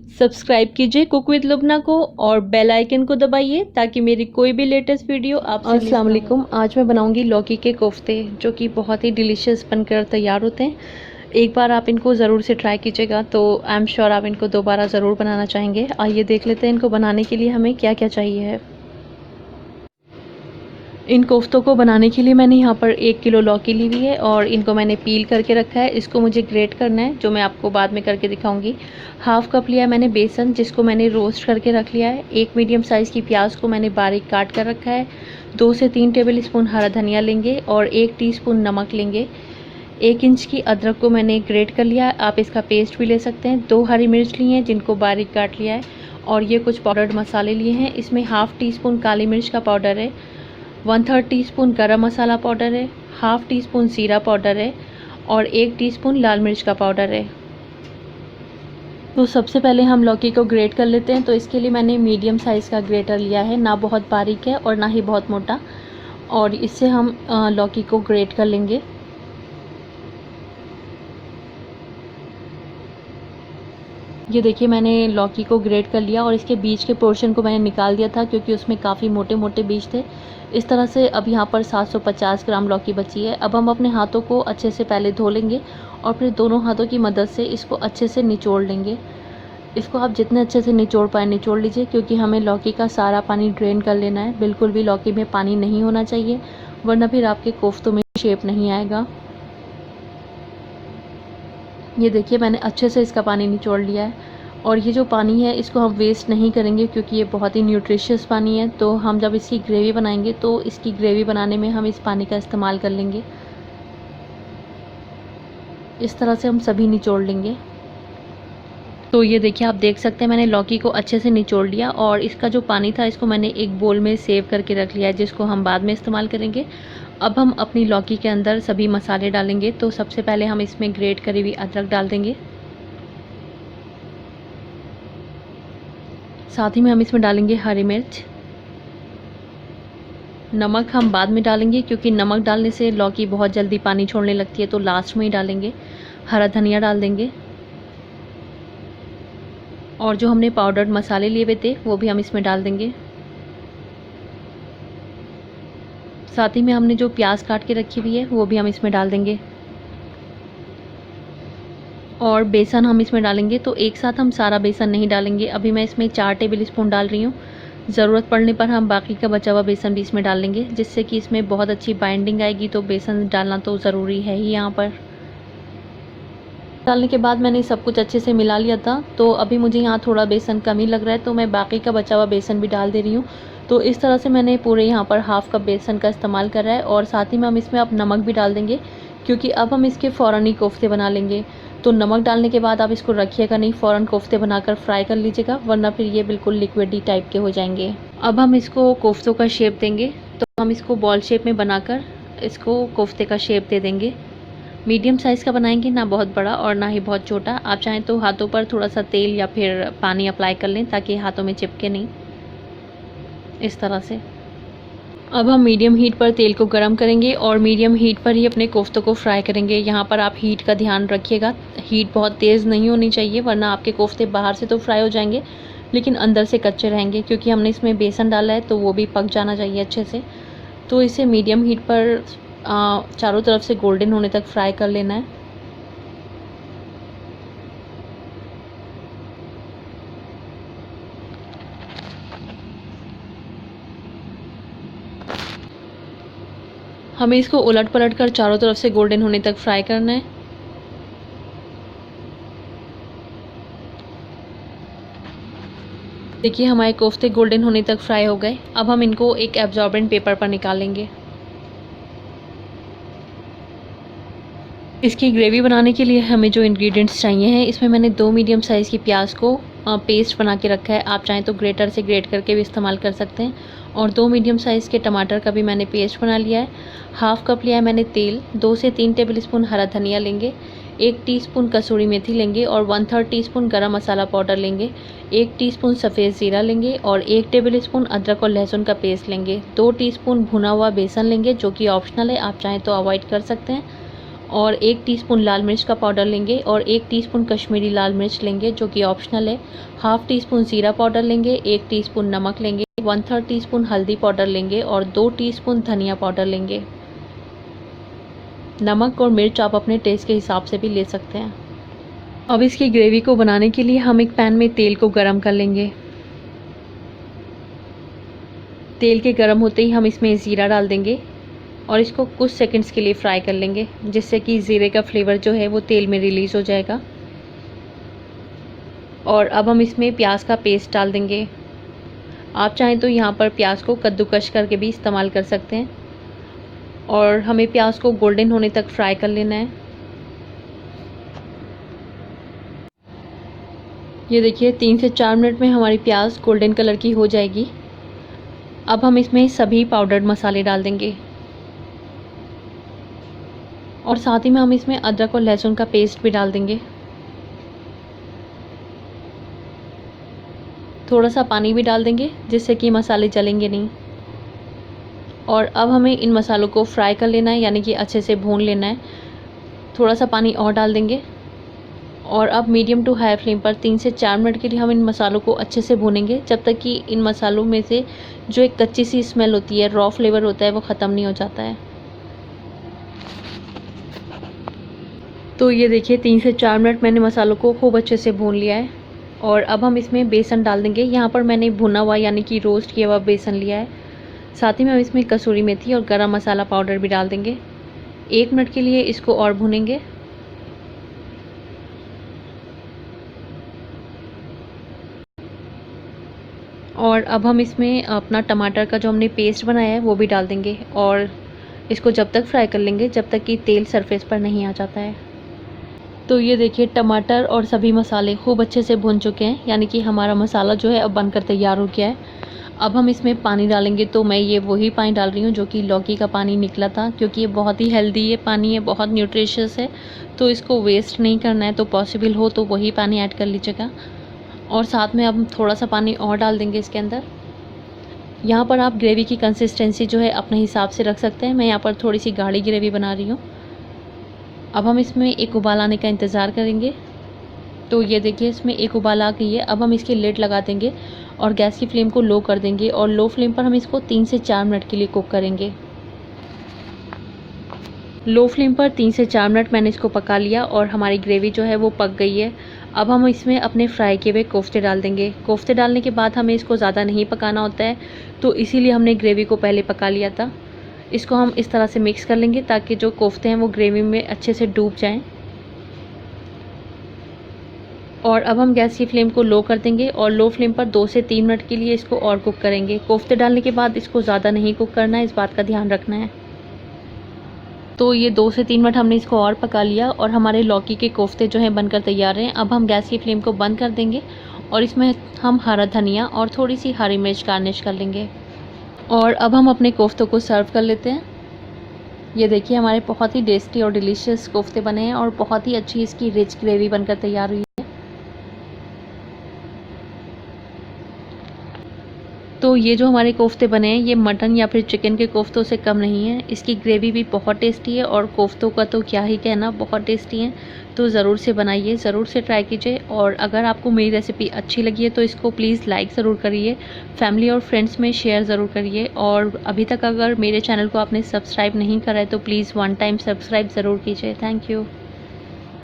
Subscribe कीजिए cook with Lubna को और बेल आइकन को दबाइए ताकि मेरी कोई भी लेटेस्ट वीडियो आपसे मिस ना हो। अस्सलाम वालेकुम। आज मैं बनाऊंगी लौकी के कोफ्ते जो कि बहुत ही डिलीशियस बनकर तैयार होते हैं। एक बार आप इनको ज़रूर से ट्राई कीजिएगा तो आई एम श्योर आप इनको दोबारा ज़रूर बनाना चाहेंगे। आइए देख लेते हैं इनको बनाने के लिए हमें क्या क्या चाहिए है। इन कोफ्तों को बनाने के लिए मैंने यहाँ पर 1 किलो लौकी ली हुई है और इनको मैंने पील करके रखा है। इसको मुझे ग्रेट करना है जो मैं आपको बाद में करके दिखाऊंगी। हाफ़ कप लिया है मैंने बेसन जिसको मैंने रोस्ट करके रख लिया है। एक मीडियम साइज़ की प्याज को मैंने बारीक काट कर रखा है। 2 से 3 टेबल स्पून हरा धनिया लेंगे और 1 टीस्पून नमक लेंगे। 1 इंच की अदरक को मैंने ग्रेट कर लिया है, आप इसका पेस्ट भी ले सकते हैं। 2 हरी मिर्च ली हैं जिनको बारीक काट लिया है और ये कुछ पाउडर्ड मसाले लिए हैं। इसमें हाफ़ टी स्पून काली मिर्च का पाउडर है, 1/3 टीस्पून गरम मसाला पाउडर है, हाफ़ टी स्पून जीरा पाउडर है और 1 टीस्पून लाल मिर्च का पाउडर है। तो सबसे पहले हम लौकी को ग्रेट कर लेते हैं। तो इसके लिए मैंने मीडियम साइज़ का ग्रेटर लिया है, ना बहुत बारीक है और ना ही बहुत मोटा, और इससे हम लौकी को ग्रेट कर लेंगे। ये देखिए मैंने लौकी को ग्रेट कर लिया और इसके बीच के पोर्शन को मैंने निकाल दिया था क्योंकि उसमें काफ़ी मोटे मोटे बीज थे। इस तरह से अब यहाँ पर 750 ग्राम लौकी बची है। अब हम अपने हाथों को अच्छे से पहले धो लेंगे और फिर दोनों हाथों की मदद से इसको अच्छे से निचोड़ लेंगे। इसको आप जितने अच्छे से निचोड़ पाए निचोड़ लीजिए क्योंकि हमें लौकी का सारा पानी ड्रेन कर लेना है। बिल्कुल भी लौकी में पानी नहीं होना चाहिए वरना फिर आपके कोफ्तों में शेप नहीं आएगा। ये देखिए मैंने अच्छे से इसका पानी निचोड़ लिया है और ये जो पानी है इसको हम वेस्ट नहीं करेंगे क्योंकि ये बहुत ही न्यूट्रिशियस पानी है। तो हम जब इसकी ग्रेवी बनाएंगे तो इसकी ग्रेवी बनाने में हम इस पानी का इस्तेमाल कर लेंगे। इस तरह से हम सभी निचोड़ लेंगे। तो ये देखिए आप देख सकते हैं मैंने लौकी को अच्छे से निचोड़ लिया और इसका जो पानी था इसको मैंने एक बोल में सेव करके रख लिया है जिसको हम बाद में इस्तेमाल करेंगे। अब हम अपनी लौकी के अंदर सभी मसाले डालेंगे। तो सबसे पहले हम इसमें ग्रेट करी हुई अदरक डाल देंगे। साथ ही में हम इसमें डालेंगे हरी मिर्च। नमक हम बाद में डालेंगे क्योंकि नमक डालने से लौकी बहुत जल्दी पानी छोड़ने लगती है तो लास्ट में ही डालेंगे। हरा धनिया डाल देंगे और जो हमने पाउडर्ड मसाले लिए हुए थे वो भी हम इसमें डाल देंगे। साथ ही में हमने जो प्याज काट के रखी हुई है वो भी हम इसमें डाल देंगे और बेसन हम इसमें डालेंगे। तो एक साथ हम सारा बेसन नहीं डालेंगे, अभी मैं इसमें 4 टेबल स्पून डाल रही हूँ। ज़रूरत पड़ने पर हम बाकी का बचा हुआ बेसन भी इसमें डाल लेंगे जिससे कि इसमें बहुत अच्छी बाइंडिंग आएगी। तो बेसन डालना तो ज़रूरी है ही। यहाँ पर डालने के बाद मैंने सब कुछ अच्छे से मिला लिया था। तो अभी मुझे यहाँ थोड़ा बेसन कम ही लग रहा है तो मैं बाकी का बचा हुआ बेसन भी डाल दे रही हूँ। तो इस तरह से मैंने पूरे यहाँ पर हाफ़ कप बेसन का इस्तेमाल करा है और साथ ही में हम इसमें अब नमक भी डाल देंगे क्योंकि अब हम इसके फ़ौरन ही कोफ्ते बना लेंगे। तो नमक डालने के बाद आप इसको रखिएगा नहीं, फ़ौरन कोफ्ते बनाकर फ्राई कर लीजिएगा वरना फिर ये बिल्कुल लिक्विडी टाइप के हो जाएंगे। अब हम इसको कोफ्तों का शेप देंगे। तो हम इसको बॉल शेप में बनाकर इसको कोफ्ते का शेप दे देंगे। मीडियम साइज़ का बनाएंगे, ना बहुत बड़ा और ना ही बहुत छोटा। आप चाहें तो हाथों पर थोड़ा सा तेल या फिर पानी अप्लाई कर लें ताकि हाथों में चिपके नहीं। इस तरह से अब हम मीडियम हीट पर तेल को गरम करेंगे और मीडियम हीट पर ही अपने कोफ्तों को फ्राई करेंगे। यहाँ पर आप हीट का ध्यान रखिएगा, हीट बहुत तेज़ नहीं होनी चाहिए वरना आपके कोफ्ते बाहर से तो फ्राई हो जाएंगे लेकिन अंदर से कच्चे रहेंगे क्योंकि हमने इसमें बेसन डाला है तो वो भी पक जाना चाहिए अच्छे से। तो इसे मीडियम हीट पर चारों तरफ से गोल्डन होने तक फ्राई कर लेना है। हमें इसको उलट पलट कर चारों तरफ से गोल्डन होने तक फ्राई करना है। देखिए हमारे कोफ्ते गोल्डन होने तक फ्राई हो गए। अब हम इनको एक एब्जॉर्बेंट पेपर पर निकालेंगे। इसकी ग्रेवी बनाने के लिए हमें जो इंग्रेडिएंट्स चाहिए हैं इसमें मैंने 2 मीडियम साइज़ की प्याज को पेस्ट बना के रखा है। आप चाहें तो ग्रेटर से ग्रेट करके भी इस्तेमाल कर सकते हैं। और 2 मीडियम साइज़ के टमाटर का भी मैंने पेस्ट बना लिया है। हाफ़ कप लिया है मैंने तेल। 2 से 3 टेबल स्पून हरा धनिया लेंगे। 1 टीस्पून कसूरी मेथी लेंगे और 1/3 टीस्पून गरम मसाला पाउडर लेंगे। 1 टीस्पून सफ़ेद ज़ीरा लेंगे और 1 टेबल स्पून अदरक और लहसुन का पेस्ट लेंगे। 2 टीस्पून भुना हुआ बेसन लेंगे जो कि ऑप्शनल है, आप चाहें तो अवॉइड कर सकते हैं। और 1 टीस्पून लाल मिर्च का पाउडर लेंगे और 1 टीस्पून कश्मीरी लाल मिर्च लेंगे जो कि ऑप्शनल है। हाफ़ टीस्पून ज़ीरा पाउडर लेंगे, 1 टीस्पून नमक लेंगे, 1/3 टीस्पून हल्दी पाउडर लेंगे और 2 टीस्पून धनिया पाउडर लेंगे। नमक और मिर्च आप अपने टेस्ट के हिसाब से भी ले सकते हैं। अब इसकी ग्रेवी को बनाने के लिए हम एक पैन में तेल को गरम कर लेंगे। तेल के गरम होते ही हम इसमें ज़ीरा डाल देंगे और इसको कुछ सेकंड्स के लिए फ्राई कर लेंगे, जिससे कि ज़ीरे का फ्लेवर जो है वो तेल में रिलीज़ हो जाएगा। और अब हम इसमें प्याज का पेस्ट डाल देंगे। आप चाहें तो यहाँ पर प्याज को कद्दूकश करके भी इस्तेमाल कर सकते हैं। और हमें प्याज को गोल्डन होने तक फ्राई कर लेना है। ये देखिए 3 से 4 मिनट में हमारी प्याज गोल्डन कलर की हो जाएगी। अब हम इसमें सभी पाउडर्ड मसाले डाल देंगे और साथ ही में हम इसमें अदरक और लहसुन का पेस्ट भी डाल देंगे। थोड़ा सा पानी भी डाल देंगे जिससे कि मसाले जलेंगे नहीं। और अब हमें इन मसालों को फ्राई कर लेना है, यानी कि अच्छे से भून लेना है। थोड़ा सा पानी और डाल देंगे और अब मीडियम टू हाई फ्लेम पर 3 से 4 मिनट के लिए हम इन मसालों को अच्छे से भूनेंगे, जब तक कि इन मसालों में से जो एक कच्ची सी स्मेल होती है, रॉ फ्लेवर होता है, वो ख़त्म नहीं हो जाता है। तो ये देखिए 3 से 4 मिनट मैंने मसालों को खूब अच्छे से भून लिया है। और अब हम इसमें बेसन डाल देंगे। यहाँ पर मैंने भुना हुआ यानी कि रोस्ट किया हुआ बेसन लिया है। साथ ही में हम इसमें कसूरी मेथी और गरम मसाला पाउडर भी डाल देंगे। 1 मिनट के लिए इसको और भूनेंगे। और अब हम इसमें अपना टमाटर का जो हमने पेस्ट बनाया है वो भी डाल देंगे और इसको जब तक फ्राई कर लेंगे जब तक कि तेल सरफेस पर नहीं आ जाता है। तो ये देखिए टमाटर और सभी मसाले खूब अच्छे से भुन चुके हैं, यानी कि हमारा मसाला जो है अब बनकर तैयार हो गया है। अब हम इसमें पानी डालेंगे। तो मैं ये वही पानी डाल रही हूँ जो कि लौकी का पानी निकला था, क्योंकि ये बहुत ही हेल्दी है पानी है, बहुत न्यूट्रिशियस है, तो इसको वेस्ट नहीं करना है। तो पॉसिबल हो तो वही पानी ऐड कर लीजिएगा। और साथ में अब हम थोड़ा सा पानी और डाल देंगे इसके अंदर। यहाँ पर आप ग्रेवी की कंसिस्टेंसी जो है अपने हिसाब से रख सकते हैं। मैं यहाँ पर थोड़ी सी गाढ़ी ग्रेवी बना रही हूँ। अब हम इसमें एक उबाल आने का इंतज़ार करेंगे। तो ये देखिए इसमें एक उबाल आ गई है। अब हम इसकी लिड लगा देंगे और गैस की फ्लेम को लो कर देंगे और लो फ्लेम पर हम इसको 3 से 4 मिनट के लिए कुक करेंगे। लो फ्लेम पर 3 से 4 मिनट मैंने इसको पका लिया और हमारी ग्रेवी जो है वो पक गई है। अब हम इसमें अपने फ्राई किए हुए कोफ्ते डाल देंगे। कोफ्ते डालने के बाद हमें इसको ज़्यादा नहीं पकाना होता है, तो इसीलिए हमने ग्रेवी को पहले पका लिया था। इसको हम इस तरह से मिक्स कर लेंगे ताकि जो कोफ्ते हैं वो ग्रेवी में अच्छे से डूब जाएं। और अब हम गैस की फ्लेम को लो कर देंगे और लो फ्लेम पर 2 से 3 मिनट के लिए इसको और कुक करेंगे। कोफ्ते डालने के बाद इसको ज़्यादा नहीं कुक करना है, इस बात का ध्यान रखना है। तो ये 2 से 3 मिनट हमने इसको और पका लिया और हमारे लौकी के कोफ्ते जो हैं बनकर तैयार हैं। अब हम गैस की फ्लेम को बंद कर देंगे और इसमें हम हरा धनिया और थोड़ी सी हरी मिर्च गार्निश कर लेंगे। और अब हम अपने कोफ्तों को सर्व कर लेते हैं। ये देखिए हमारे बहुत ही टेस्टी और डिलीशियस कोफ्ते बने हैं और बहुत ही अच्छी इसकी रिच ग्रेवी बनकर तैयार हुई है। तो ये जो हमारे कोफ्ते बने हैं ये मटन या फिर चिकन के कोफ्तों से कम नहीं है। इसकी ग्रेवी भी बहुत टेस्टी है और कोफ्तों का तो क्या ही कहना, बहुत टेस्टी हैं। तो ज़रूर से बनाइए, ज़रूर से ट्राई कीजिए। और अगर आपको मेरी रेसिपी अच्छी लगी है तो इसको प्लीज़ लाइक ज़रूर करिए, फैमिली और फ्रेंड्स में शेयर ज़रूर करिए। और अभी तक अगर मेरे चैनल को आपने सब्सक्राइब नहीं करा है तो प्लीज़ 1 टाइम सब्सक्राइब ज़रूर कीजिए। Thank you.